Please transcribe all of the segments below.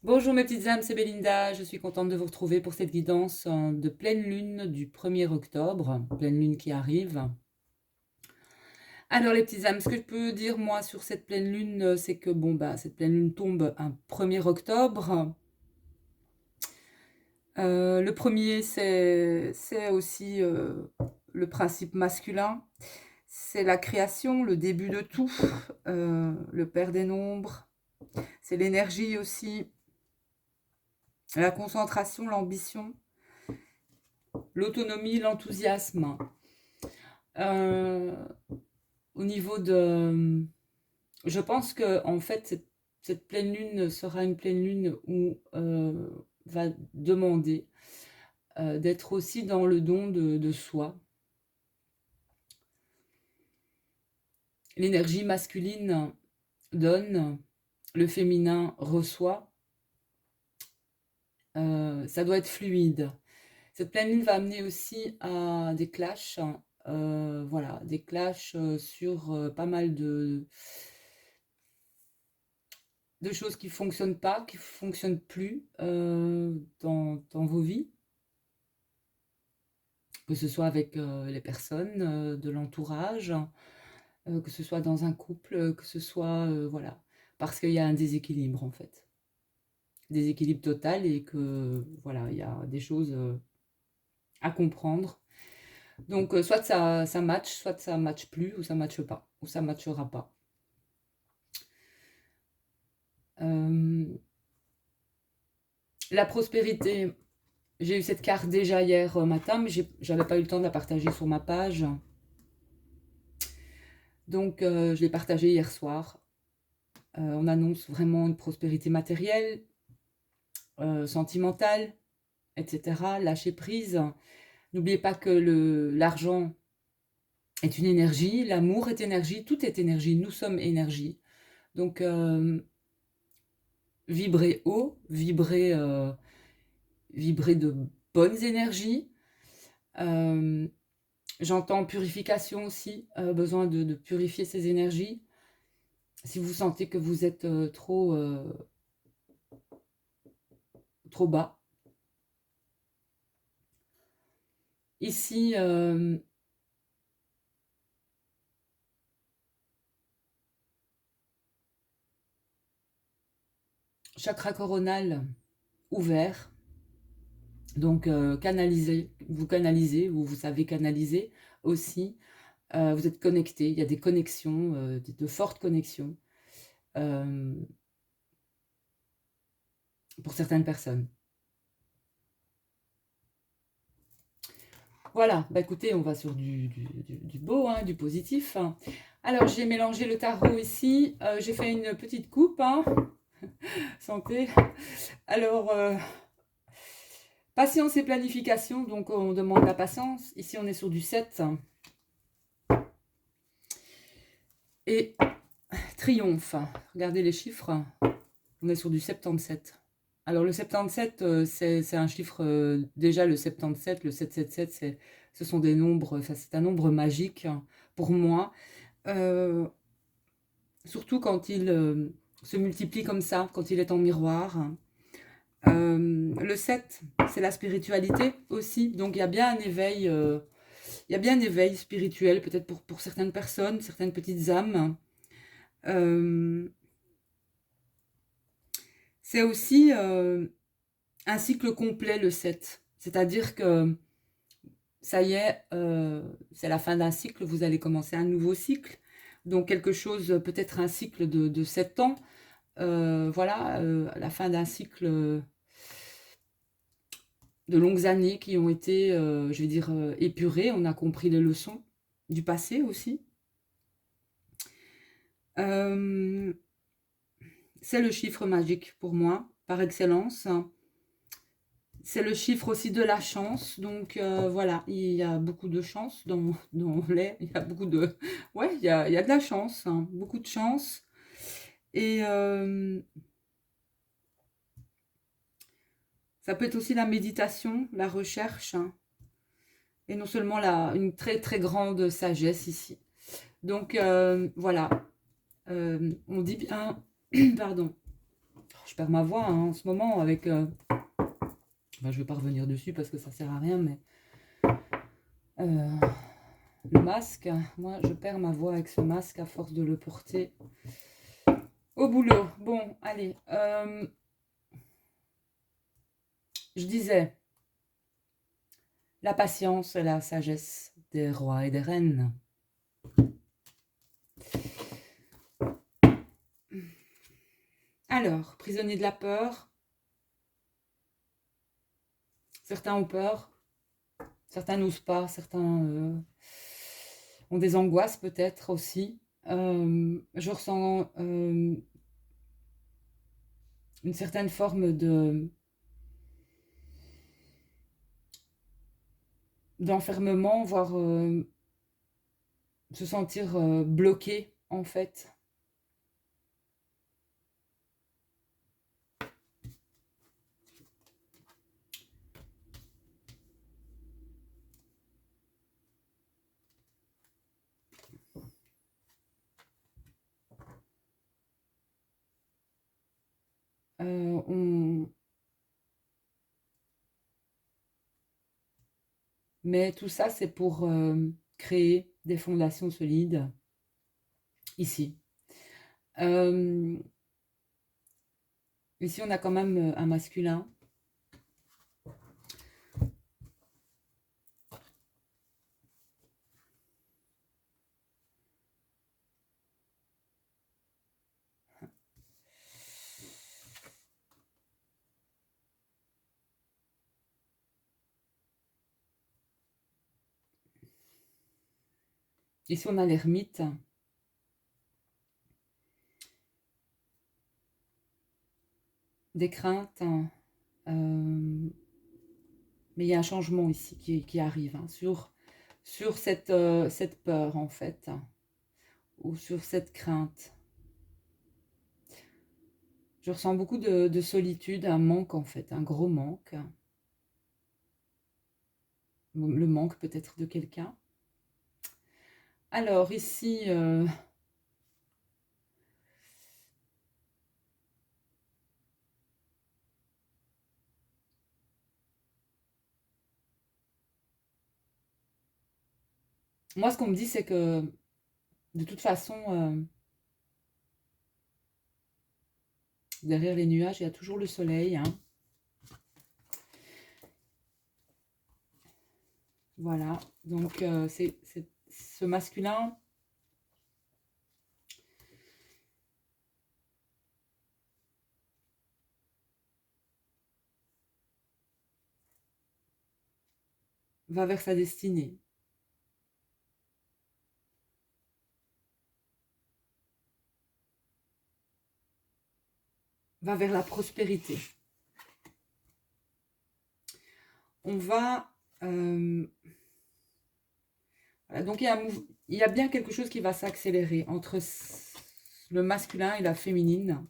Bonjour mes petites âmes, c'est Belinda. Je suis contente de vous retrouver pour cette guidance de pleine lune du 1er octobre, pleine lune qui arrive. Alors les petites âmes, ce que je peux dire moi sur cette pleine lune, c'est que cette pleine lune tombe un 1er octobre. Le premier, c'est aussi le principe masculin. C'est la création, le début de tout, le père des nombres. C'est l'énergie aussi, la concentration, l'ambition, l'autonomie, l'enthousiasme. Euh, Au niveau de... Je pense que en fait, cette pleine lune sera une pleine lune où va demander d'être aussi dans le don de soi. L'énergie masculine donne, le féminin reçoit. Ça doit être fluide. Cette pleine lune va amener aussi à des clashs, voilà, des clashs sur pas mal de choses qui ne fonctionnent pas, qui ne fonctionnent plus dans vos vies, que ce soit avec les personnes de l'entourage, que ce soit dans un couple, que ce soit, voilà, parce qu'il y a un déséquilibre en fait. Déséquilibre total et que, voilà, il y a des choses à comprendre. Donc, soit ça match, soit ça match plus, ou ça matche pas, ou ça matchera pas. La prospérité, j'ai eu cette carte déjà hier matin, mais j'avais pas eu le temps de la partager sur ma page. Donc, je l'ai partagée hier soir. On annonce vraiment une prospérité matérielle, sentimentale, etc. Lâcher prise. N'oubliez pas que l'argent est une énergie, l'amour est énergie, tout est énergie, nous sommes énergie. Donc, vibrez haut, vibrez de bonnes énergies. J'entends purification aussi, besoin de purifier ces énergies. Si vous sentez que vous êtes trop bas. Ici, chakra coronal ouvert. Donc, vous canalisez, ou vous savez canaliser aussi. Vous êtes connecté, il y a des connexions, de fortes connexions pour certaines personnes. Voilà, bah écoutez, on va sur du beau, hein, du positif. Alors, j'ai mélangé le tarot ici. J'ai fait une petite coupe, hein. Santé. Alors, patience et planification, donc on demande la patience. Ici, on est sur du 7. Et triomphe. Regardez les chiffres. On est sur du 77. Alors, le 77, c'est un chiffre, déjà le 77, le 777, ce sont des nombres, c'est un nombre magique pour moi. Surtout quand il se multiplie comme ça, quand il est en miroir. Le 7, c'est la spiritualité aussi. Donc, il y a bien un éveil, spirituel, peut-être pour certaines personnes, certaines petites âmes. C'est aussi un cycle complet, le 7. C'est-à-dire que ça y est, c'est la fin d'un cycle, vous allez commencer un nouveau cycle. Donc quelque chose, peut-être un cycle de 7 ans. Voilà, la fin d'un cycle de longues années qui ont été, je vais dire, épurées. On a compris les leçons du passé aussi. C'est le chiffre magique pour moi, par excellence. C'est le chiffre aussi de la chance. Donc voilà, il y a beaucoup de chance dans l'air. Il y a beaucoup de... Ouais, il y a de la chance, hein, beaucoup de chance. Et ça peut être aussi la méditation, la recherche, hein, et non seulement une très très grande sagesse ici. Donc voilà, on dit bien... Pardon. je perds ma voix hein, en ce moment avec... Enfin, je vais pas revenir dessus parce que ça sert à rien, mais... le masque, moi je perds ma voix avec ce masque à force de le porter au boulot. Bon, allez. Je disais, la patience et la sagesse des rois et des reines. Alors, prisonnier de la peur. Certains ont peur, certains n'osent pas, certains ont des angoisses peut-être aussi. Je ressens une certaine forme d'enfermement, voire se sentir bloqué en fait. Mais tout ça, c'est pour créer des fondations solides ici. Ici, on a quand même un masculin. Ici, on a l'ermite. Des craintes. Mais il y a un changement ici qui arrive hein, sur cette peur, en fait, ou sur cette crainte. Je ressens beaucoup de solitude, un manque, en fait, un gros manque. Le manque peut-être de quelqu'un. Alors, ici... moi, ce qu'on me dit, c'est que, de toute façon, derrière les nuages, il y a toujours le soleil, hein. Voilà, donc ce masculin va vers sa destinée. Va vers la prospérité. On va... voilà, donc il y a bien quelque chose qui va s'accélérer entre le masculin et la féminine.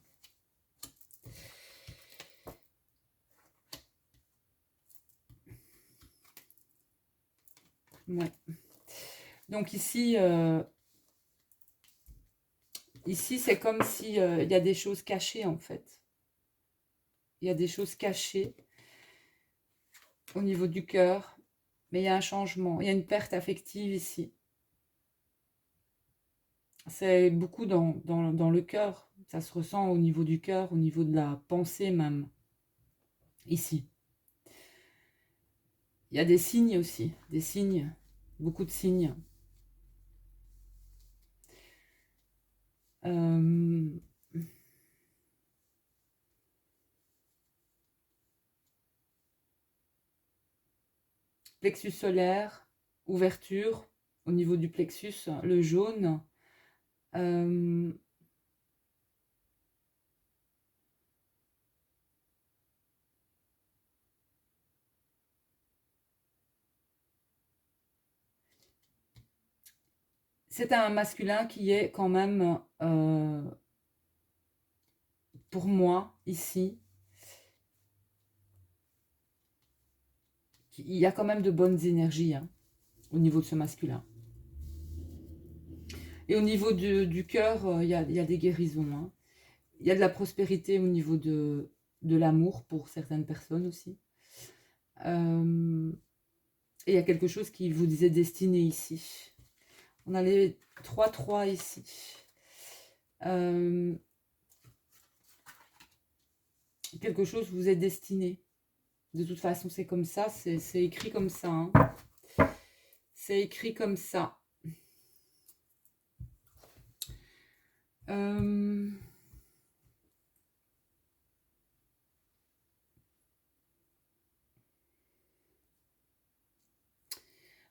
Ouais. Donc ici, ici c'est comme si il y a des choses cachées en fait. Il y a des choses cachées au niveau du cœur, mais il y a un changement, il y a une perte affective ici. C'est beaucoup dans le cœur, ça se ressent au niveau du cœur, au niveau de la pensée même, ici. Il y a des signes aussi, des signes, beaucoup de signes. Plexus solaire, ouverture au niveau du plexus, le jaune. C'est un masculin qui est quand même, pour moi, ici, il y a quand même de bonnes énergies hein, au niveau de ce masculin. Et au niveau du cœur, il y a des guérisons. Hein. Il y a de la prospérité au niveau de l'amour pour certaines personnes aussi. Euh, et il y a quelque chose qui vous disait destiné ici. On a les 3-3 ici. Quelque chose vous est destiné. De toute façon, c'est comme ça, c'est écrit comme ça. Hein. C'est écrit comme ça.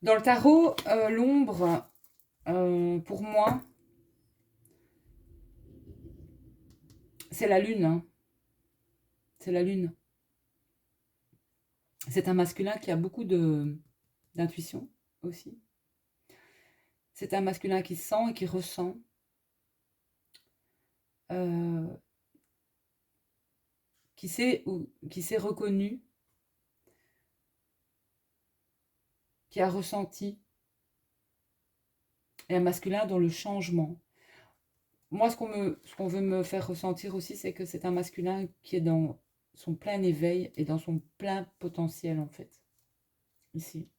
Dans le tarot, l'ombre, pour moi, c'est la lune. Hein. C'est la lune. C'est un masculin qui a beaucoup d'intuition aussi. C'est un masculin qui sent et qui ressent. Qui s'est reconnu, qui a ressenti. Et un masculin dans le changement. Moi, ce qu'on veut me faire ressentir aussi, c'est que c'est un masculin qui est dans son plein éveil et dans son plein potentiel, en fait. Ici.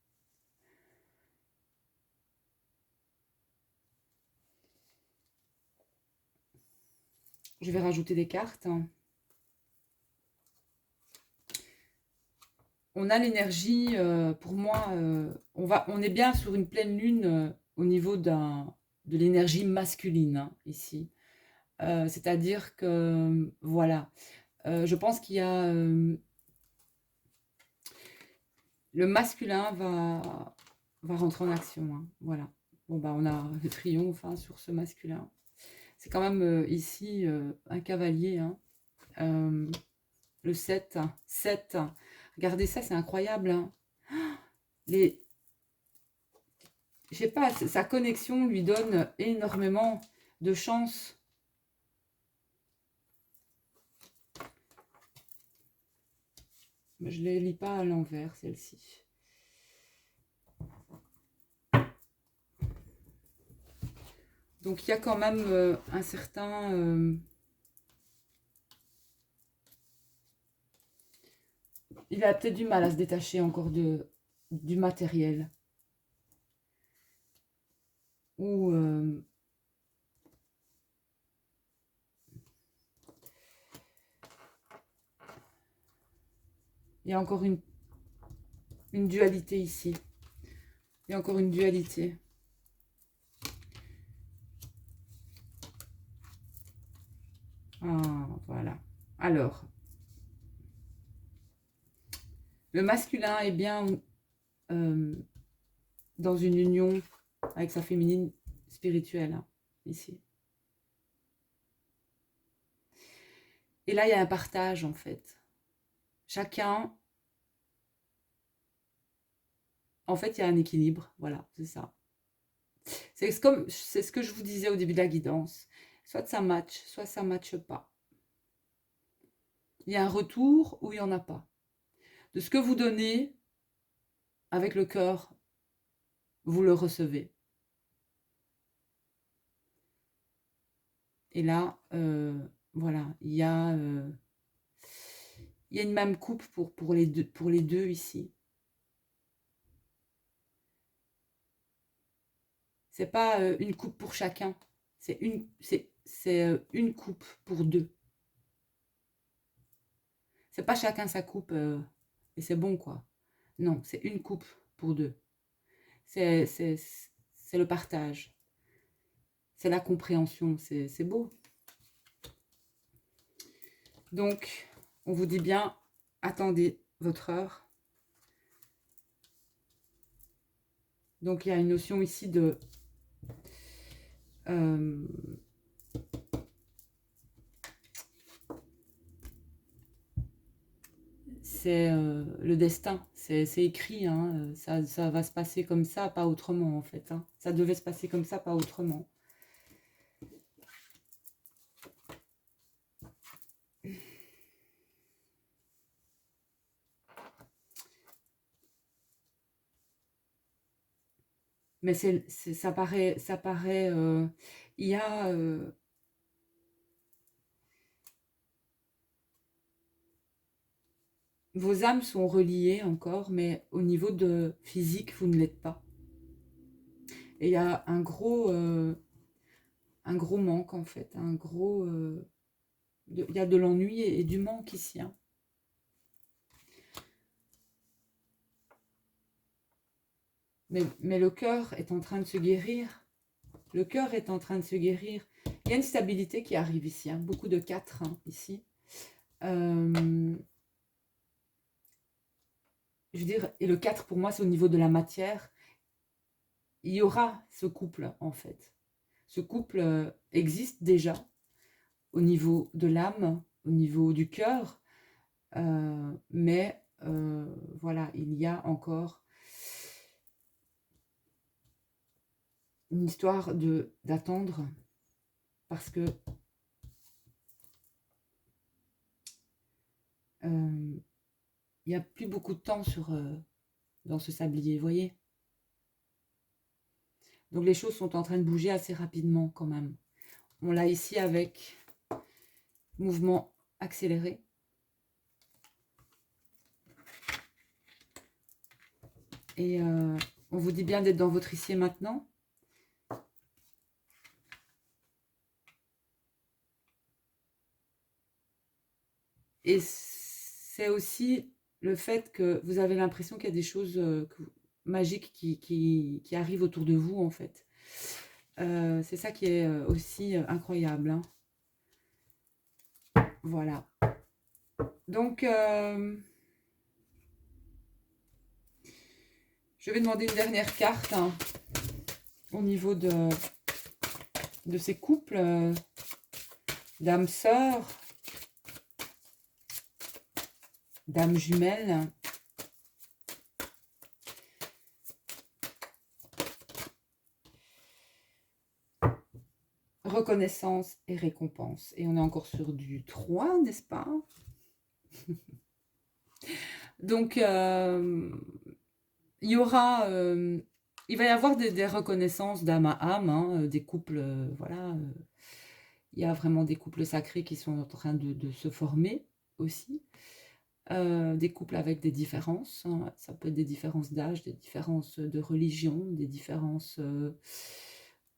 Je vais rajouter des cartes. On a l'énergie, pour moi, on est bien sur une pleine lune au niveau de l'énergie masculine, hein, ici. C'est-à-dire que, voilà, je pense qu'il y a... le masculin va rentrer en action, hein, voilà. Bon, bah, on a le triomphe hein, sur ce masculin. C'est quand même ici un cavalier, hein. Le 7, 7. Regardez ça, c'est incroyable. Hein. Je sais pas, sa connexion lui donne énormément de chance. Mais je ne les lis pas à l'envers, celle-ci. Donc il y a quand même un certain... il a peut-être du mal à se détacher encore du matériel. Ou... il y a encore une dualité ici. Il y a encore une dualité. Ah, voilà. Alors, le masculin est bien dans une union avec sa féminine spirituelle, hein, ici. Et là, il y a un partage, en fait. Chacun... En fait, il y a un équilibre. Voilà, c'est ça. C'est ce que je vous disais au début de la guidance. Soit ça match, soit ça ne matche pas. Il y a un retour ou il n'y en a pas. De ce que vous donnez, avec le cœur, vous le recevez. Et là, voilà, il y a une même coupe pour les deux ici. C'est pas une coupe pour chacun. C'est une coupe pour deux. C'est pas chacun sa coupe et c'est bon quoi. Non, c'est une coupe pour deux. C'est le partage. C'est la compréhension. C'est beau. Donc, on vous dit bien, attendez votre heure. Donc, il y a une notion ici de... c'est le destin, c'est écrit, hein, ça va se passer comme ça, pas autrement en fait. Hein. Ça devait se passer comme ça, pas autrement. Mais ça paraît, il y a vos âmes sont reliées encore, mais au niveau de physique, vous ne l'êtes pas. Et il y a un gros manque, en fait. Il y a de l'ennui et du manque ici. Hein. Mais le cœur est en train de se guérir. Le cœur est en train de se guérir. Il y a une stabilité qui arrive ici. Hein. Beaucoup de 4 hein, ici. Je veux dire, et le 4 pour moi, c'est au niveau de la matière. Il y aura ce couple, en fait. Ce couple existe déjà au niveau de l'âme, au niveau du cœur. Mais voilà, il y a encore une histoire d'attendre parce que il n'y a plus beaucoup de temps dans ce sablier, vous voyez. Donc les choses sont en train de bouger assez rapidement quand même. On l'a ici avec mouvement accéléré. Et on vous dit bien d'être dans votre ici et maintenant. Et c'est aussi le fait que vous avez l'impression qu'il y a des choses magiques qui arrivent autour de vous, en fait. C'est ça qui est aussi incroyable. Hein. Voilà. Donc, je vais demander une dernière carte hein, au niveau de ces couples d'âmes sœurs, d'âmes jumelles. Reconnaissance et récompense. Et on est encore sur du 3, n'est-ce pas? Donc, il y aura... il va y avoir des reconnaissances d'âme à âme, hein, des couples, voilà. Il y a vraiment des couples sacrés qui sont en train de se former aussi. Des couples avec des différences. Hein. Ça peut être des différences d'âge, des différences de religion, des différences...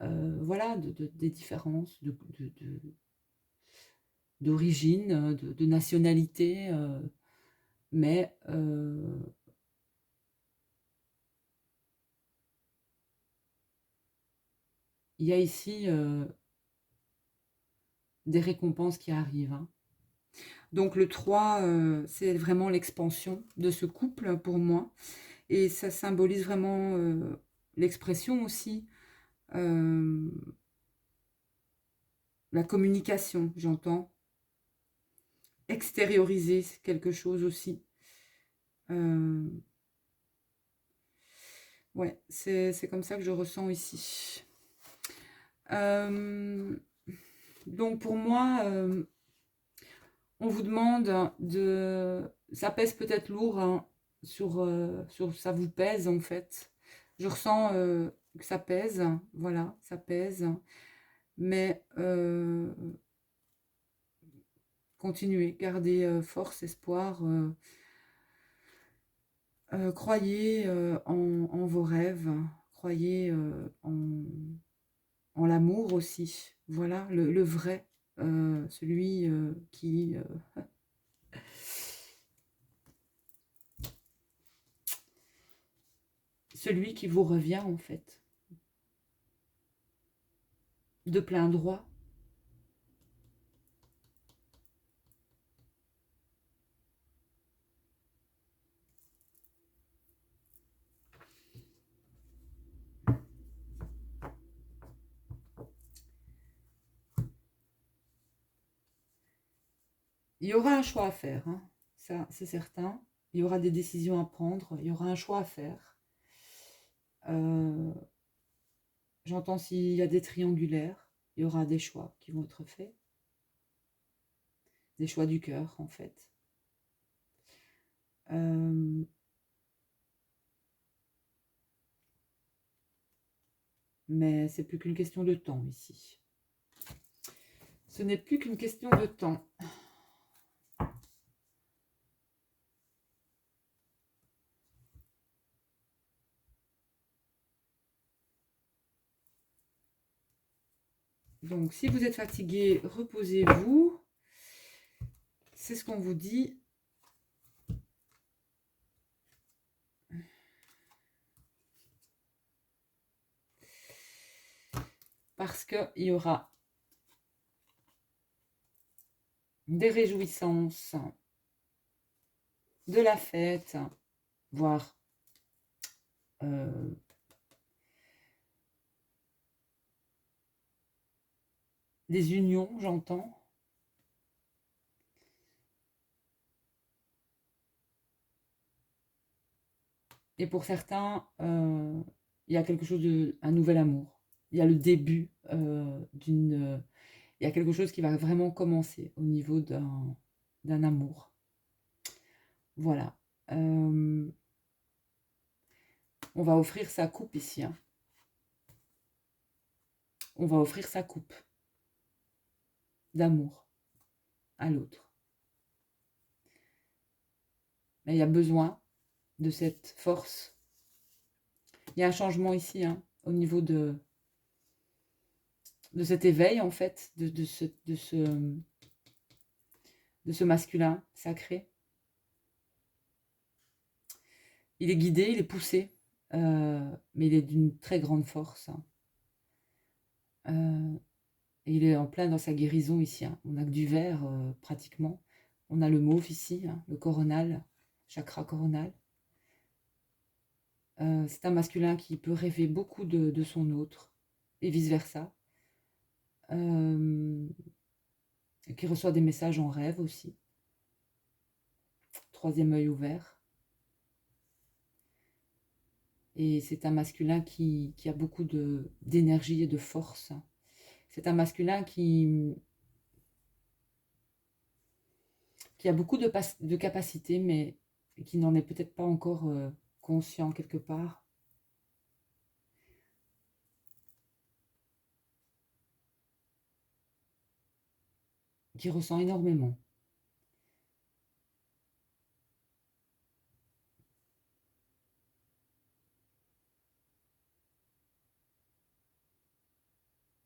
voilà, des différences d'origine, de nationalité, mais il y a ici des récompenses qui arrivent. Hein. Donc le 3, c'est vraiment l'expansion de ce couple pour moi. Et ça symbolise vraiment l'expression aussi, la communication, j'entends. Extérioriser quelque chose aussi. Ouais, c'est comme ça que je ressens ici. Donc pour moi, on vous demande de... Ça pèse peut-être lourd, hein, ça vous pèse en fait. Je ressens que ça pèse, voilà, ça pèse. Mais continuez, gardez force, espoir. Croyez en vos rêves, croyez en l'amour aussi. Voilà, le vrai, celui celui qui vous revient en fait, de plein droit. Il y aura un choix à faire, hein, ça c'est certain. Il y aura des décisions à prendre, il y aura un choix à faire. J'entends s'il y a des triangulaires, il y aura des choix qui vont être faits. Des choix du cœur, en fait. Mais c'est plus qu'une question de temps ici. Ce n'est plus qu'une question de temps. Donc, si vous êtes fatigué, reposez-vous. C'est ce qu'on vous dit. Parce qu'il y aura des réjouissances, de la fête, voire des unions, j'entends. Et pour certains, il y a quelque chose un nouvel amour. Il y a le début il y a quelque chose qui va vraiment commencer au niveau d'un amour. Voilà. On va offrir sa coupe ici, hein. On va offrir sa coupe d'amour à l'autre. Mais il y a besoin de cette force. Il y a un changement ici, hein, au niveau de cet éveil, en fait, de ce masculin sacré. Il est guidé, il est poussé, mais il est d'une très grande force, hein. Et il est en plein dans sa guérison ici, hein. On n'a que du vert, pratiquement. On a le mauve ici, hein, le coronal, chakra coronal. C'est un masculin qui peut rêver beaucoup de son autre, et vice-versa. Qui reçoit des messages en rêve aussi. Troisième œil ouvert. Et c'est un masculin qui a beaucoup d'énergie et de force. C'est un masculin qui a beaucoup de capacités, mais qui n'en est peut-être pas encore conscient quelque part. Qui ressent énormément.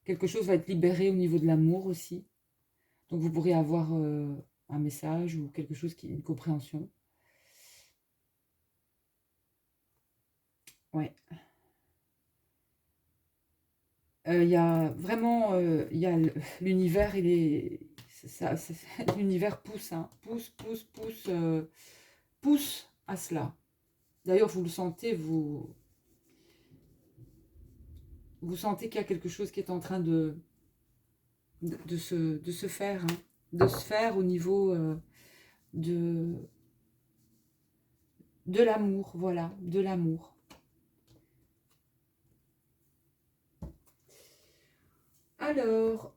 Quelque chose va être libéré au niveau de l'amour aussi. Donc vous pourrez avoir un message ou quelque chose une compréhension. Ouais. Il y a vraiment, il y a l'univers, l'univers pousse, hein, pousse à cela. D'ailleurs, vous le sentez, vous sentez qu'il y a quelque chose qui est en train de se faire, hein, de se faire au niveau de l'amour, voilà, de l'amour. Alors,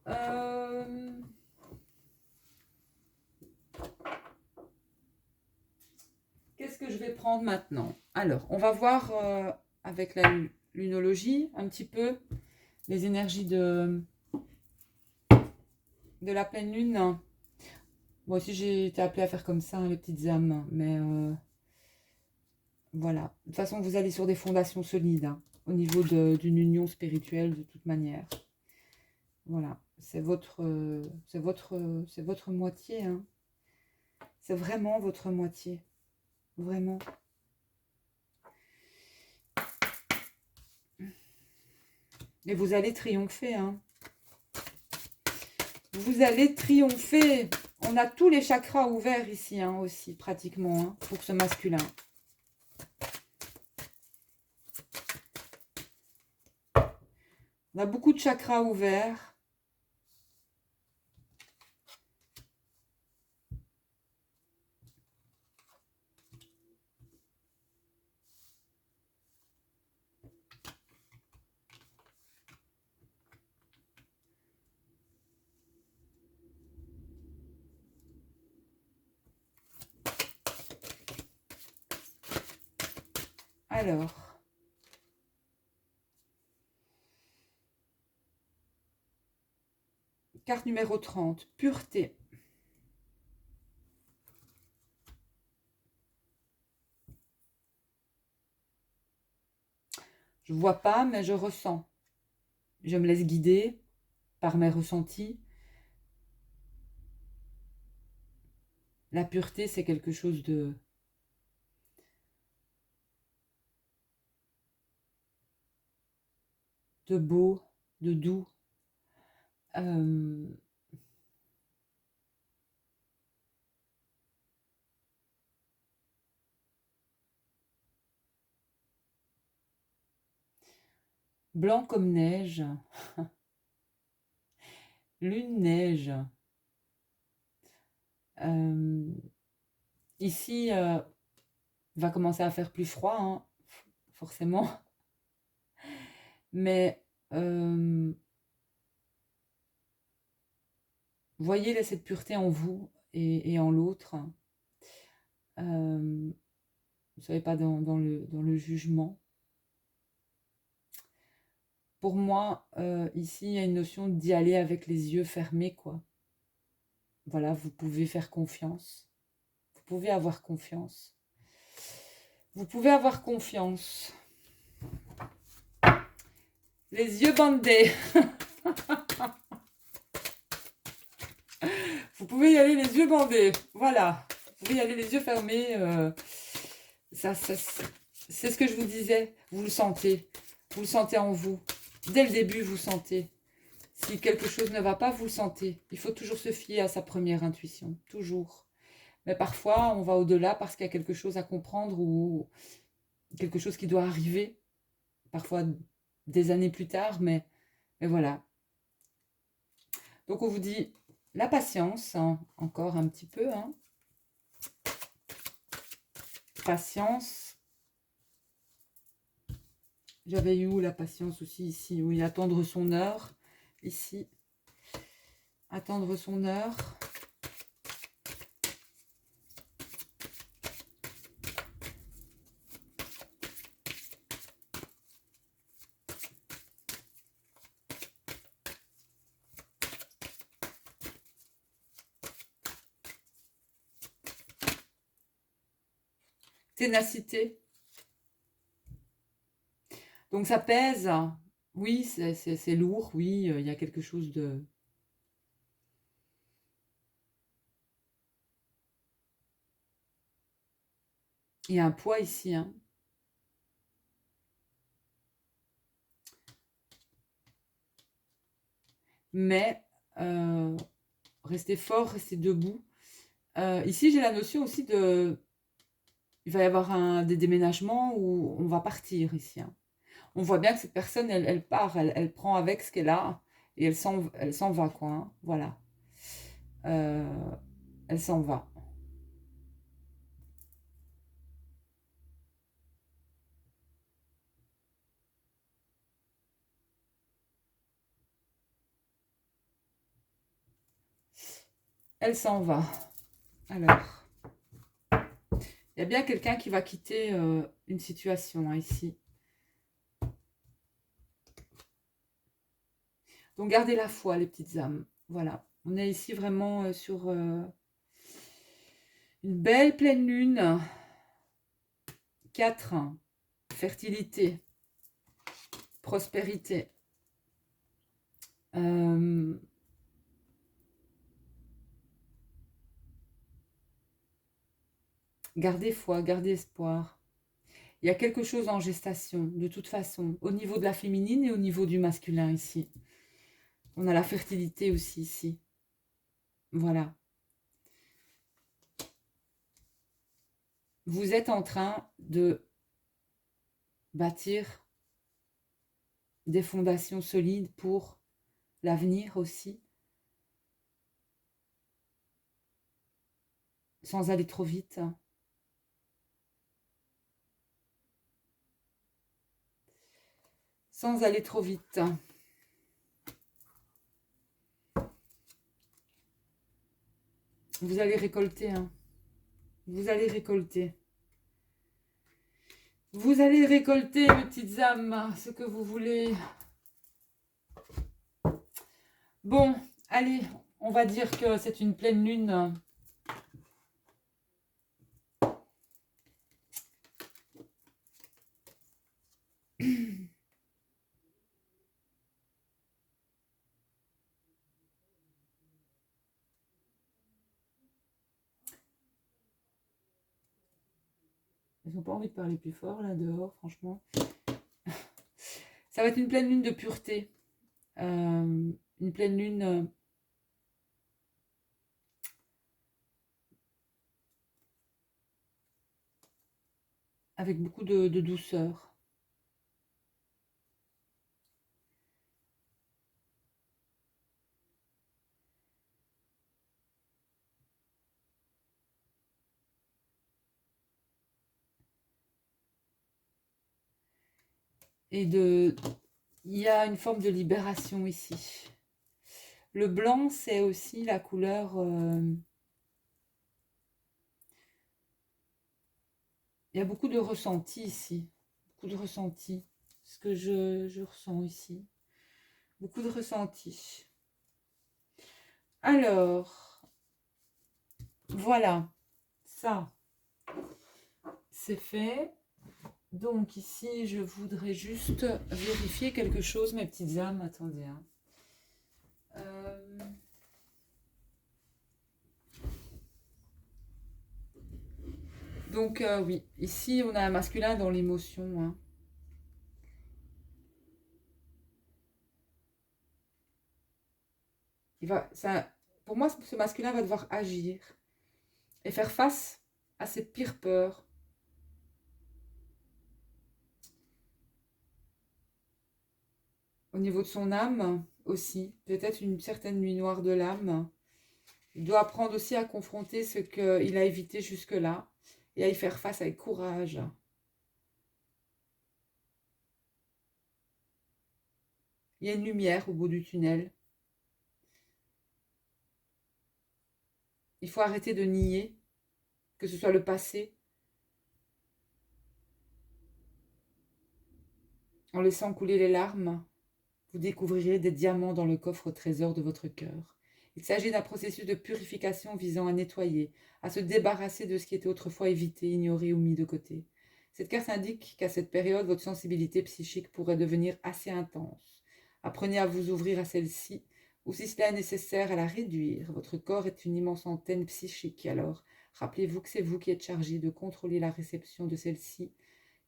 qu'est-ce que je vais prendre maintenant? Alors, on va voir avec la lunologie un petit peu les énergies de la pleine lune. Moi aussi, j'ai été appelée à faire comme ça, hein, les petites âmes, mais voilà. De toute façon, vous allez sur des fondations solides, hein, au niveau d'une union spirituelle de toute manière. Voilà, c'est votre moitié, hein. C'est vraiment votre moitié, vraiment. Et vous allez triompher, hein. Vous allez triompher. On a tous les chakras ouverts ici, hein, aussi, pratiquement, hein, pour ce masculin. On a beaucoup de chakras ouverts. Alors, carte numéro 30, pureté. Je ne vois pas, mais je ressens. Je me laisse guider. par mes ressentis, la pureté, c'est quelque chose de beau, de doux. Euh, blanc comme neige, lune neige. Euh, ici, il va commencer à faire plus froid, hein, forcément. Mais voyez là, cette pureté en vous et en l'autre. Vous ne soyez pas dans le jugement. Pour moi, ici, il y a une notion d'y aller avec les yeux fermés, quoi. Voilà, vous pouvez faire confiance. Vous pouvez avoir confiance. Vous pouvez avoir confiance. Les yeux bandés. Vous pouvez y aller les yeux bandés. Voilà. Vous pouvez y aller les yeux fermés. C'est ce que je vous disais. Vous le sentez. Vous le sentez en vous. Dès le début, vous sentez. Si quelque chose ne va pas, vous le sentez. Il faut toujours se fier à sa première intuition. Toujours. Mais parfois, on va au-delà parce qu'il y a quelque chose à comprendre ou quelque chose qui doit arriver. Parfois des années plus tard, mais voilà. Donc on vous dit la patience, hein, encore un petit peu. Hein. Patience. J'avais eu où la patience aussi ici? Oui, attendre son heure. Ici. Attendre son heure. Ténacité. Donc ça pèse. Oui, c'est lourd. Oui, il y a quelque chose de... Il y a un poids ici. Hein. Mais restez fort, restez debout. Ici, j'ai la notion aussi de... Il va y avoir des déménagements où on va partir ici. Hein. On voit bien que cette personne, elle part, elle prend avec ce qu'elle a et elle s'en va, quoi. Hein. Voilà. Elle s'en va. Elle s'en va. Alors, il y a bien quelqu'un qui va quitter une situation hein, ici. Donc, gardez la foi, les petites âmes. Voilà. On est ici vraiment sur une belle pleine lune. 4. Fertilité. Prospérité. Gardez foi, gardez espoir. Il y a quelque chose en gestation, de toute façon, au niveau de la féminine et au niveau du masculin ici. On a la fertilité aussi ici. Voilà. Vous êtes en train de bâtir des fondations solides pour l'avenir aussi, sans aller trop vite. Sans aller trop vite. Vous allez récolter. Hein. Vous allez récolter. Vous allez récolter, mes petites âmes, ce que vous voulez. Bon, allez, on va dire que c'est une pleine lune. Ils n'ont pas envie de parler plus fort là dehors, franchement. Ça va être une pleine lune de pureté. Une pleine lune avec beaucoup de douceur. Et il y a une forme de libération ici. Le blanc, c'est aussi la couleur. Il y a beaucoup de ressenti ici. Beaucoup de ressenti. Ce que je ressens ici. Beaucoup de ressenti. Alors, voilà. Ça, c'est fait. Donc ici, je voudrais juste vérifier quelque chose, mes petites âmes. Attendez. Hein. Donc oui, ici, on a un masculin dans l'émotion. Hein. Pour moi, ce masculin va devoir agir et faire face à ses pires peurs. Au niveau de son âme aussi, peut-être une certaine nuit noire de l'âme. Il doit apprendre aussi à confronter ce qu'il a évité jusque-là et à y faire face avec courage. Il y a une lumière au bout du tunnel. Il faut arrêter de nier, que ce soit le passé, en laissant couler les larmes. Vous découvrirez des diamants dans le coffre au trésor de votre cœur. Il s'agit d'un processus de purification visant à nettoyer, à se débarrasser de ce qui était autrefois évité, ignoré ou mis de côté. Cette carte indique qu'à cette période, votre sensibilité psychique pourrait devenir assez intense. Apprenez à vous ouvrir à celle-ci, ou si cela est nécessaire, à la réduire. Votre corps est une immense antenne psychique, alors rappelez-vous que c'est vous qui êtes chargé de contrôler la réception de celle-ci.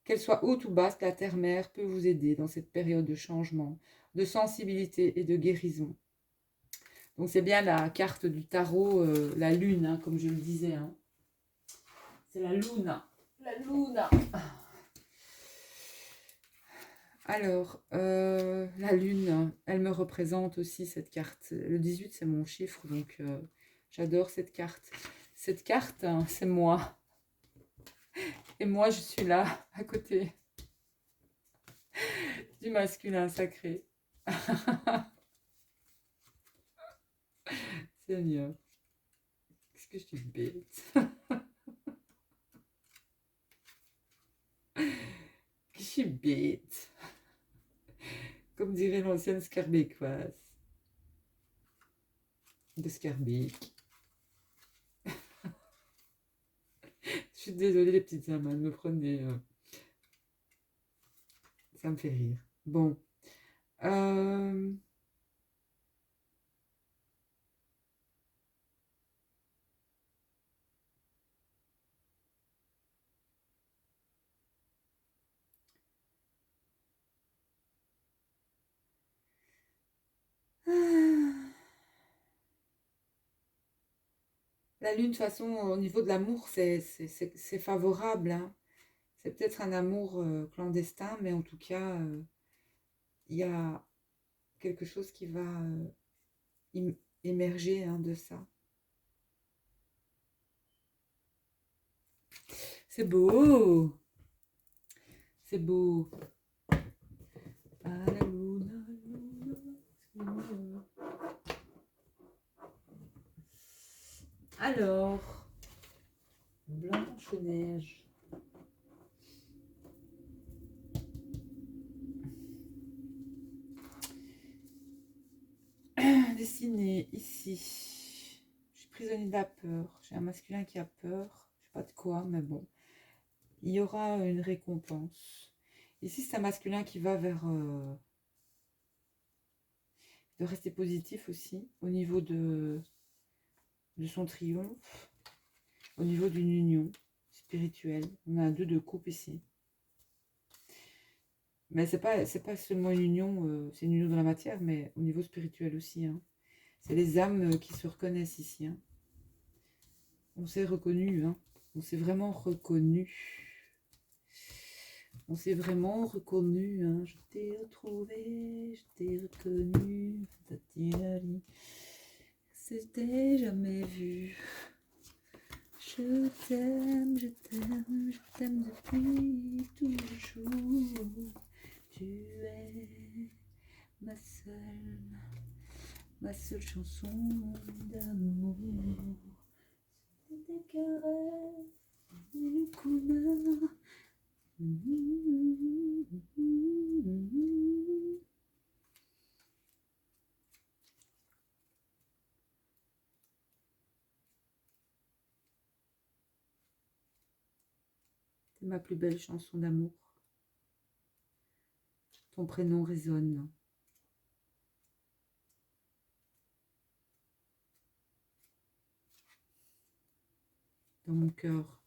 Qu'elle soit haute ou basse, la terre-mère peut vous aider dans cette période de changement, de sensibilité et de guérison. Donc c'est bien la carte du tarot, la lune, hein, comme je le disais. Hein. C'est la luna. La luna. Alors, la lune, elle me représente aussi cette carte. Le 18, c'est mon chiffre, donc j'adore cette carte. Cette carte, hein, c'est moi. Et moi, je suis là, à côté du masculin sacré. C'est mieux. Qu'est-ce que je suis bête. Je suis bête. Comme dirait l'ancienne Scarbécoise. De Scarbeck. Je suis désolée les petites âmes, me prenez. Ça me fait rire. Bon. La lune, de toute façon, au niveau de l'amour, c'est favorable. Hein. C'est peut-être un amour clandestin, mais en tout cas, il y a quelque chose qui va émerger hein, de ça. C'est beau. C'est beau. Ah, la lune, alors, Blanche-Neige. Dessiné ici. Je suis prisonnier de la peur. J'ai un masculin qui a peur. Je sais pas de quoi, mais bon. Il y aura une récompense. Ici, c'est un masculin qui va vers... de rester positif aussi, au niveau de son triomphe, au niveau d'une union. spirituel. On a un 2 de coupe ici. Mais c'est pas seulement une union, c'est une union dans la matière, mais au niveau spirituel aussi. Hein. C'est les âmes qui se reconnaissent ici. Hein. On s'est reconnu, hein. On s'est vraiment reconnu. On s'est vraiment reconnu. Hein. Je t'ai retrouvé, je t'ai reconnu. C'était jamais vu. Je t'aime, je t'aime, je t'aime depuis toujours. Tu es ma seule chanson d'amour. Des caresses, des couleurs. C'est ma plus belle chanson d'amour. Ton prénom résonne. Dans mon cœur.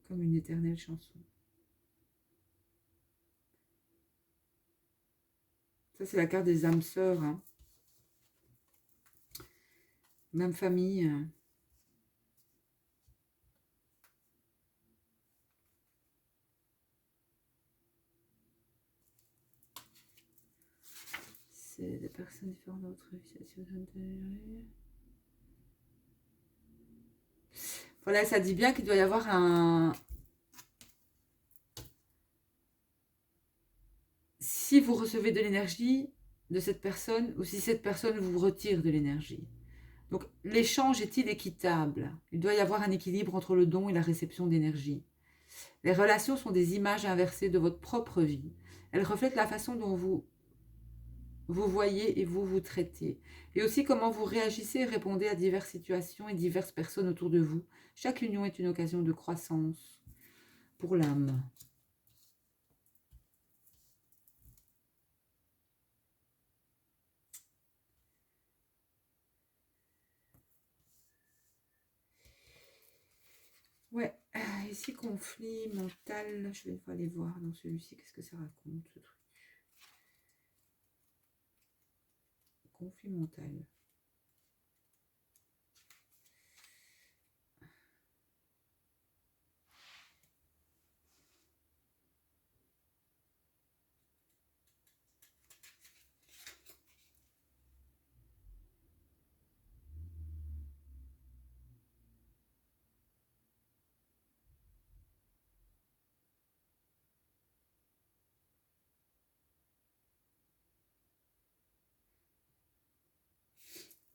Comme une éternelle chanson. Ça, c'est la carte des âmes sœurs. Hein. Même famille. C'est des personnes différentes dans votre vie. Voilà, ça dit bien qu'il doit y avoir un... Si vous recevez de l'énergie de cette personne, ou si cette personne vous retire de l'énergie. Donc, l'échange est-il équitable? Il doit y avoir un équilibre entre le don et la réception d'énergie. Les relations sont des images inversées de votre propre vie. Elles reflètent la façon dont vous voyez et vous traitez. Et aussi comment vous réagissez et répondez à diverses situations et diverses personnes autour de vous. Chaque union est une occasion de croissance pour l'âme. Ouais, ici conflit mental, je vais aller voir dans celui-ci, qu'est-ce que ça raconte ce truc. Conflit mental.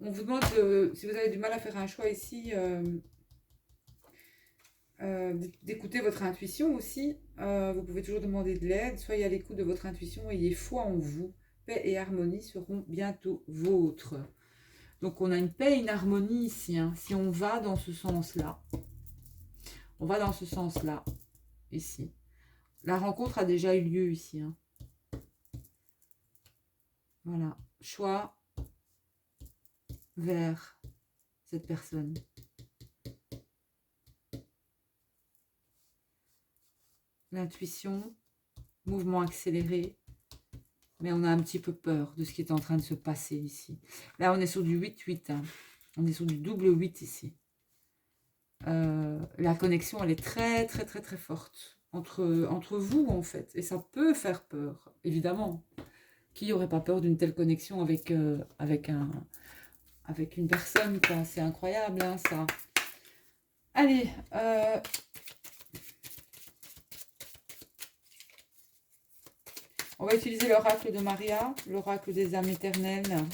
On vous demande, si vous avez du mal à faire un choix ici, d'écouter votre intuition aussi. Vous pouvez toujours demander de l'aide. Soyez à l'écoute de votre intuition. Ayez foi en vous. Paix et harmonie seront bientôt vôtres. Donc on a une paix et une harmonie ici. Hein, si on va dans ce sens-là. On va dans ce sens-là. Ici. La rencontre a déjà eu lieu ici. Hein. Voilà. Choix vers cette personne. L'intuition, mouvement accéléré, mais on a un petit peu peur de ce qui est en train de se passer ici. Là, on est sur du 8-8, hein. On est sur du double 8 ici. La connexion, elle est très, très, très, très forte entre vous, en fait. Et ça peut faire peur, évidemment. Qui n'aurait pas peur d'une telle connexion avec une personne, quoi. C'est incroyable, hein, ça. Allez, on va utiliser l'oracle de Maria, l'oracle des âmes éternelles.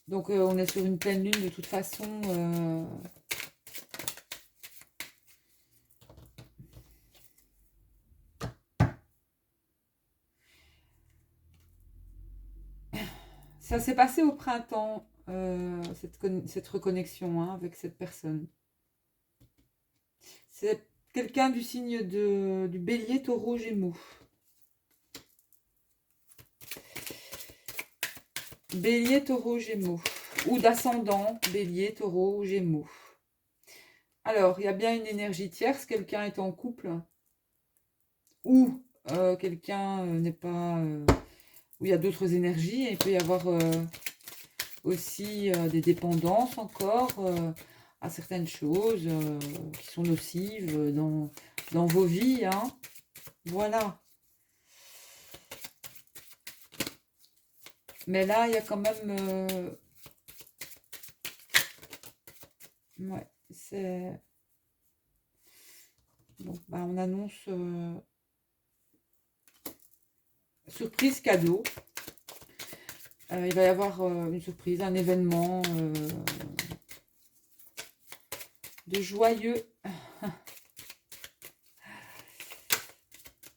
Donc, on est sur une pleine lune de toute façon. Ça s'est passé au printemps, cette reconnexion hein, avec cette personne. C'est quelqu'un du signe du bélier, taureau, gémeaux. Bélier, taureau, gémeaux. ou d'ascendant, bélier, taureau ou gémeaux. Alors, il y a bien une énergie tierce, quelqu'un est en couple, ou quelqu'un n'est pas... où il y a d'autres énergies, et il peut y avoir aussi des dépendances encore à certaines choses qui sont nocives dans vos vies, hein. Voilà. Mais là, il y a quand même... ouais, c'est... Donc, bah, on annonce surprise cadeau. Il va y avoir une surprise, un événement de joyeux.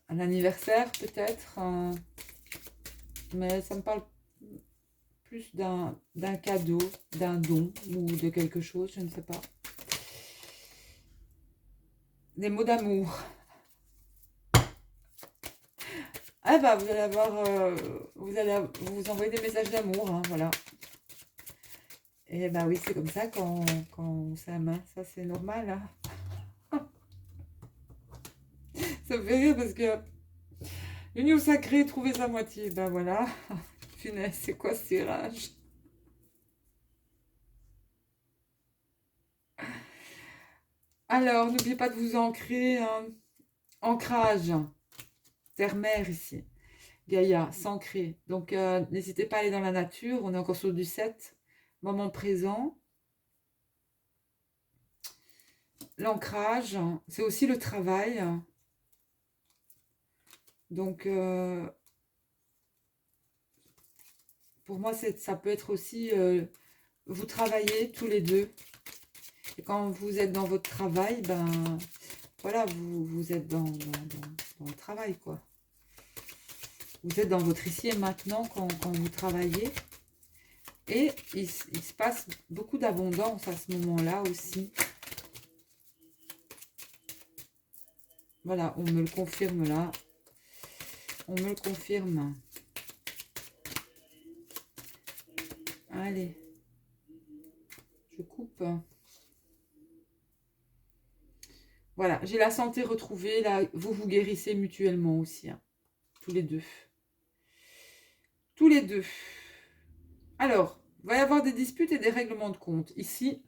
Un anniversaire peut-être. Mais ça me parle plus d'un cadeau, d'un don ou de quelque chose, je ne sais pas. Des mots d'amour. Ah bah vous allez avoir, vous allez vous envoyer des messages d'amour, hein, voilà. Et bah oui, c'est comme ça quand on s'aime, hein. Ça c'est normal, hein. Ça me fait rire parce que l'union sacrée, trouver sa moitié, ben voilà. Punaise, c'est quoi ce tirage? Alors, n'oubliez pas de vous ancrer, hein. Ancrage, terre-mer ici. Gaïa, s'ancrer. Donc, n'hésitez pas à aller dans la nature. On est encore sur du 7. Moment présent. L'ancrage, c'est aussi le travail. Donc, pour moi, ça peut être aussi... vous travaillez tous les deux. Et quand vous êtes dans votre travail, ben... voilà, vous êtes dans le travail, quoi. Vous êtes dans votre ici et maintenant quand vous travaillez. Et il se passe beaucoup d'abondance à ce moment-là aussi. Voilà, on me le confirme là. On me le confirme. Allez. Je coupe. Voilà, j'ai la santé retrouvée. Là, vous vous guérissez mutuellement aussi, hein. Tous les deux. Tous les deux. Alors, il va y avoir des disputes et des règlements de compte. Ici,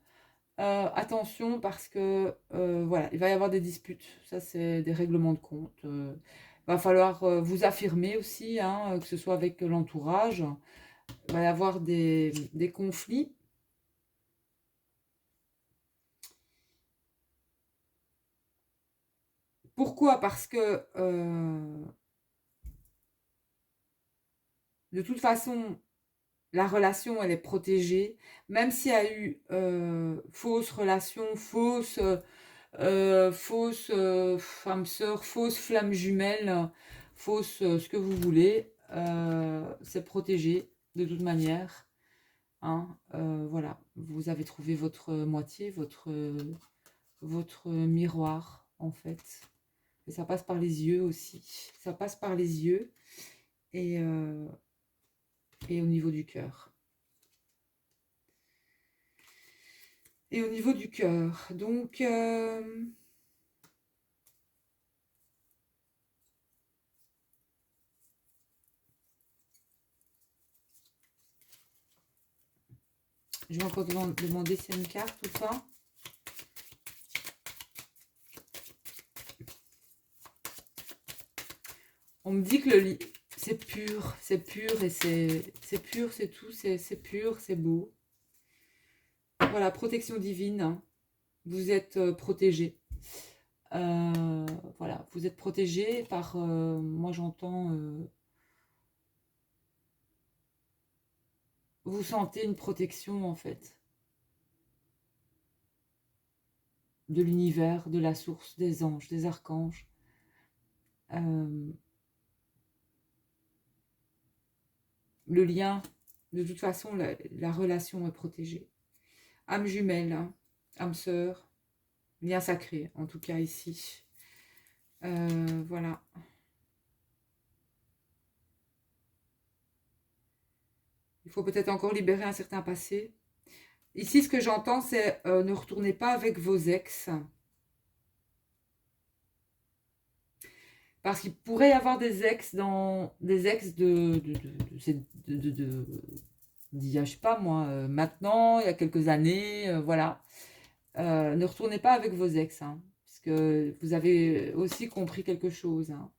attention parce que, voilà, il va y avoir des disputes. Ça, c'est des règlements de compte. Il va falloir vous affirmer aussi, hein, que ce soit avec l'entourage. Il va y avoir des conflits. Pourquoi? Parce que, de toute façon, la relation, elle est protégée. Même s'il y a eu fausse relation, fausse femme sœur, fausse flamme jumelle, fausse ce que vous voulez, c'est protégé de toute manière, hein. Voilà, vous avez trouvé votre moitié, votre miroir en fait. Et ça passe par les yeux aussi. Ça passe par les yeux et au niveau du cœur. Et au niveau du cœur. Donc, je vais encore demander s'il y a une carte ou pas. On me dit que le lit, c'est pur et c'est pur, c'est tout, c'est pur, c'est beau. Voilà, protection divine, hein. Vous êtes protégé. Voilà, vous êtes protégé par, moi j'entends, vous sentez une protection en fait, de l'univers, de la source, des anges, des archanges. Le lien, de toute façon, la relation est protégée. Âme jumelle, hein, âme sœur, lien sacré, en tout cas ici. Voilà. Il faut peut-être encore libérer un certain passé. Ici, ce que j'entends, c'est ne retournez pas avec vos ex. Parce qu'il pourrait y avoir des ex d'il y a, je sais pas moi, maintenant, il y a quelques années, voilà. Ne retournez pas avec vos ex, hein, parce que vous avez aussi compris quelque chose, hein.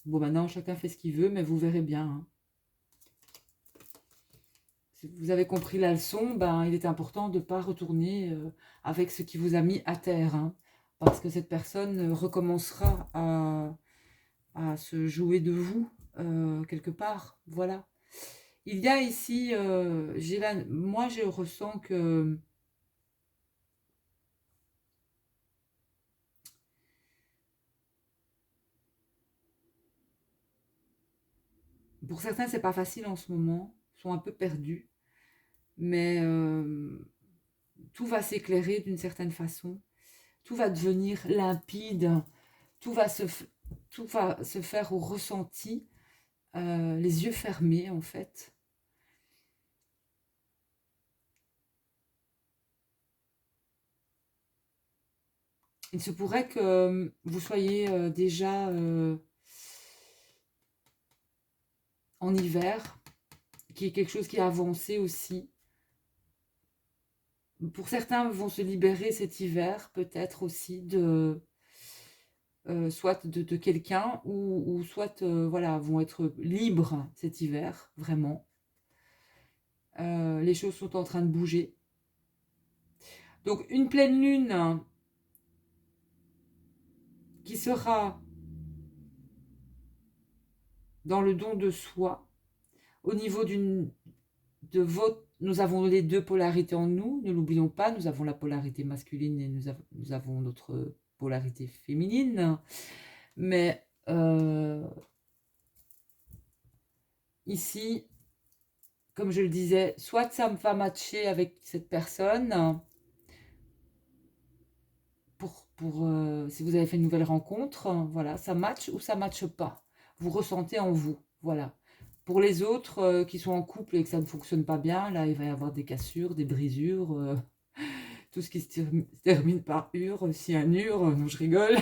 Bon, maintenant, chacun fait ce qu'il veut, mais vous verrez bien, hein. Si vous avez compris la leçon, ben, il est important de ne pas retourner avec ce qui vous a mis à terre, hein, parce que cette personne recommencera à se jouer de vous quelque part. Voilà. Il y a ici, moi je ressens que pour certains c'est pas facile en ce moment, ils sont un peu perdus, mais tout va s'éclairer d'une certaine façon, tout va devenir limpide, tout va se, tout va se faire au ressenti, les yeux fermés en fait. Il se pourrait que vous soyez déjà en hiver, qui est quelque chose qui a avancé aussi. Pour certains vont se libérer cet hiver, peut-être aussi soit de quelqu'un ou soit voilà, vont être libres cet hiver, vraiment. Les choses sont en train de bouger. Donc une pleine lune qui sera dans le don de soi, au niveau de votre... Nous avons les deux polarités en nous, ne l'oublions pas, nous avons la polarité masculine et nous avons notre polarité féminine. Mais ici, comme je le disais, soit ça me va matcher avec cette personne, si vous avez fait une nouvelle rencontre, voilà, ça match ou ça matche pas. Vous ressentez en vous, voilà. Pour les autres qui sont en couple et que ça ne fonctionne pas bien, là, il va y avoir des cassures, des brisures, tout ce qui se termine par ur, cyanure, non, je rigole.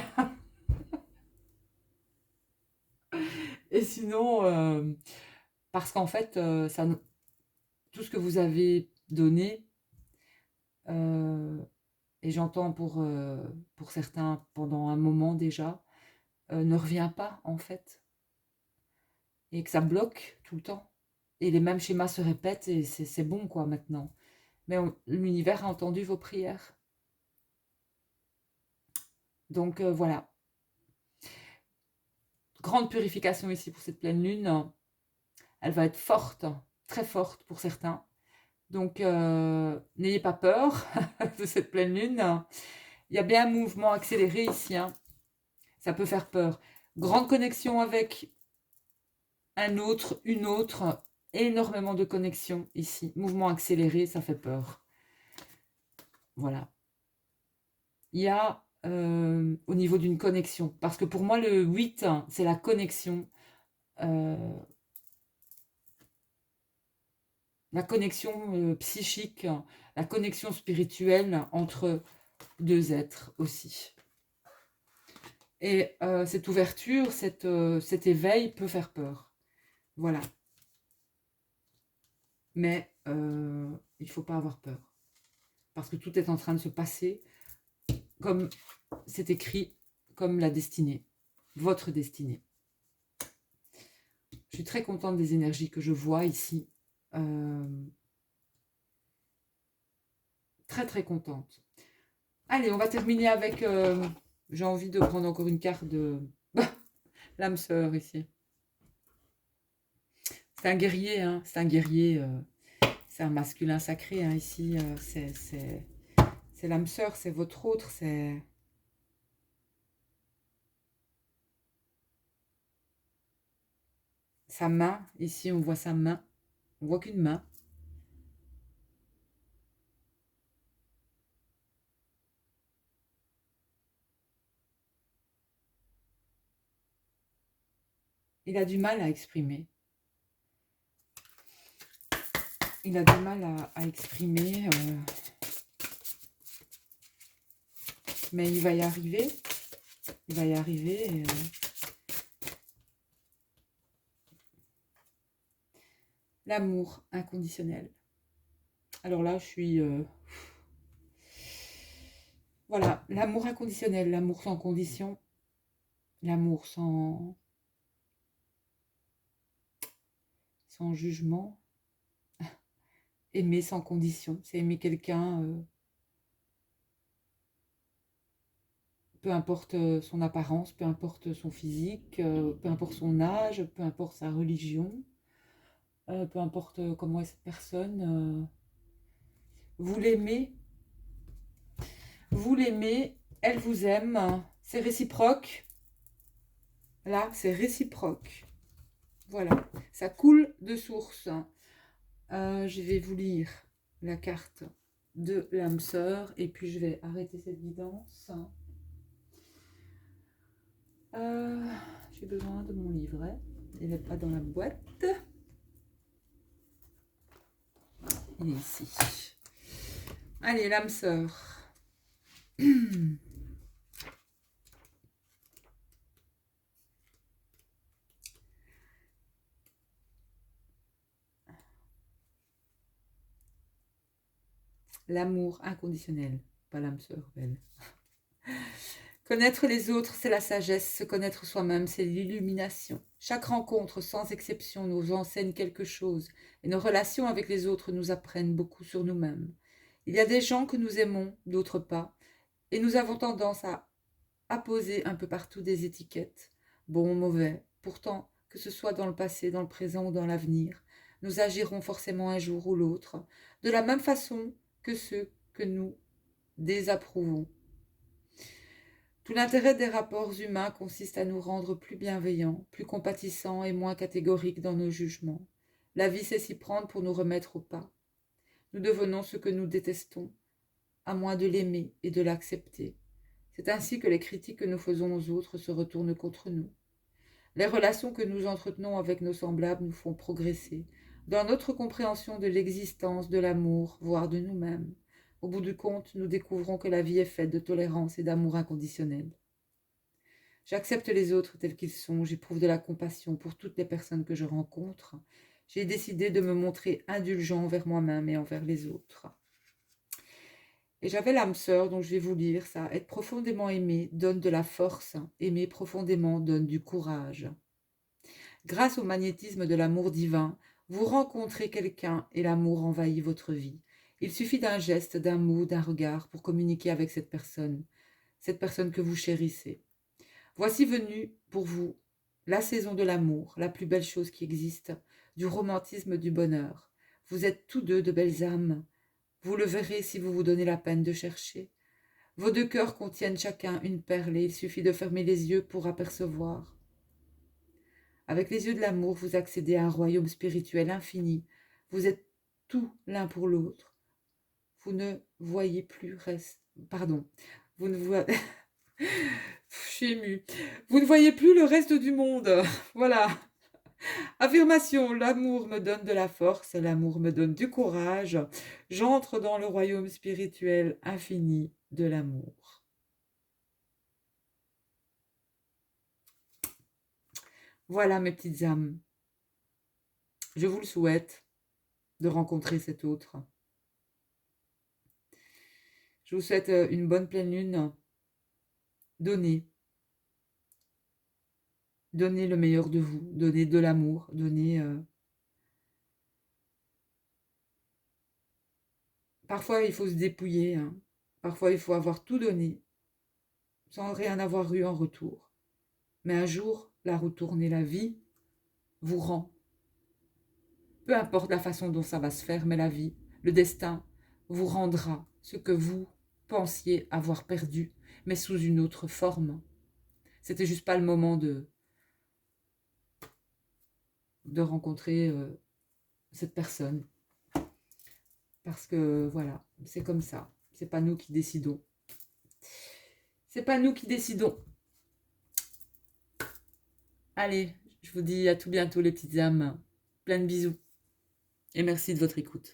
Et sinon, parce qu'en fait, tout ce que vous avez donné, euh, et j'entends pour certains pendant un moment déjà, ne revient pas en fait, et que ça bloque tout le temps. Et les mêmes schémas se répètent et c'est bon quoi maintenant. Mais l'univers a entendu vos prières. Donc voilà, grande purification ici pour cette pleine lune. Elle va être forte, très forte pour certains. Donc n'ayez pas peur de cette pleine lune. Il y a bien un mouvement accéléré ici, hein. Ça peut faire peur. Grande connexion avec un autre, une autre, énormément de connexions ici. Mouvement accéléré, ça fait peur. Voilà. Il y a au niveau d'une connexion, parce que pour moi le 8, c'est la connexion. euh, la connexion psychique, la connexion spirituelle entre deux êtres aussi. Et cette ouverture, cet éveil peut faire peur. Voilà. Mais il ne faut pas avoir peur. Parce que tout est en train de se passer comme c'est écrit, comme la destinée. Votre destinée. Je suis très contente des énergies que je vois ici. Très très contente. Allez, on va terminer avec... j'ai envie de prendre encore une carte de l'âme sœur ici. C'est un guerrier, hein, c'est un guerrier, c'est un masculin sacré, hein, ici. C'est l'âme sœur, c'est votre autre, c'est... Sa main, ici on voit sa main, on voit qu'une main. Il a du mal à exprimer. il a du mal à exprimer, mais il va y arriver. Il va y arriver. L'amour inconditionnel. Alors là, je suis... voilà, l'amour inconditionnel, l'amour sans condition, l'amour sans jugement, aimer sans condition. C'est aimer quelqu'un, peu importe son apparence, peu importe son physique, peu importe son âge, peu importe sa religion, peu importe comment est cette personne. Vous l'aimez, elle vous aime, c'est réciproque. Là, c'est réciproque. Voilà, ça coule de source. Je vais vous lire la carte de l'âme sœur et puis je vais arrêter cette guidance. J'ai besoin de mon livret. Il n'est pas dans la boîte. Il est ici. Allez, l'âme sœur. L'amour inconditionnel. Pas l'âme sœur, belle. Connaître les autres, c'est la sagesse. Se connaître soi-même, c'est l'illumination. Chaque rencontre, sans exception, nous enseigne quelque chose. Et nos relations avec les autres nous apprennent beaucoup sur nous-mêmes. Il y a des gens que nous aimons, d'autres pas. Et nous avons tendance à apposer un peu partout des étiquettes. Bon ou mauvais. Pourtant, que ce soit dans le passé, dans le présent ou dans l'avenir, nous agirons forcément un jour ou l'autre, de la même façon que ceux que nous désapprouvons. Tout l'intérêt des rapports humains consiste à nous rendre plus bienveillants, plus compatissants et moins catégoriques dans nos jugements. La vie sait s'y prendre pour nous remettre au pas. Nous devenons ce que nous détestons, à moins de l'aimer et de l'accepter. C'est ainsi que les critiques que nous faisons aux autres se retournent contre nous. Les relations que nous entretenons avec nos semblables nous font progresser dans notre compréhension de l'existence, de l'amour, voire de nous-mêmes. Au bout du compte, nous découvrons que la vie est faite de tolérance et d'amour inconditionnel. J'accepte les autres tels qu'ils sont, j'éprouve de la compassion pour toutes les personnes que je rencontre. J'ai décidé de me montrer indulgent envers moi-même et envers les autres. Et j'avais l'âme sœur, donc je vais vous lire ça. Être profondément aimé donne de la force, aimer profondément donne du courage. Grâce au magnétisme de l'amour divin, vous rencontrez quelqu'un et l'amour envahit votre vie. Il suffit d'un geste, d'un mot, d'un regard pour communiquer avec cette personne que vous chérissez. Voici venue pour vous la saison de l'amour, la plus belle chose qui existe, du romantisme, du bonheur. Vous êtes tous deux de belles âmes. Vous le verrez si vous vous donnez la peine de chercher. Vos deux cœurs contiennent chacun une perle et il suffit de fermer les yeux pour apercevoir. Avec les yeux de l'amour, vous accédez à un royaume spirituel infini. Vous êtes tout l'un pour l'autre. Vous ne voyez plus Pardon. Vous ne voyez... Je suis émue. Vous ne voyez plus le reste du monde. Voilà. Affirmation, l'amour me donne de la force, l'amour me donne du courage. J'entre dans le royaume spirituel infini de l'amour. Voilà mes petites âmes. Je vous le souhaite de rencontrer cet autre. Je vous souhaite une bonne pleine lune. Donnez. Donnez le meilleur de vous. Donnez de l'amour. Donnez... Parfois, il faut se dépouiller. Hein. Parfois, il faut avoir tout donné sans rien avoir eu en retour. Mais un jour, la retourne et la vie vous rend. Peu importe la façon dont ça va se faire, mais la vie, le destin, vous rendra ce que vous pensiez avoir perdu, mais sous une autre forme. C'était juste pas le moment de rencontrer cette personne. Parce que voilà, c'est comme ça. C'est pas nous qui décidons. C'est pas nous qui décidons. Allez, je vous dis à tout bientôt les petites âmes. Plein de bisous. et merci de votre écoute.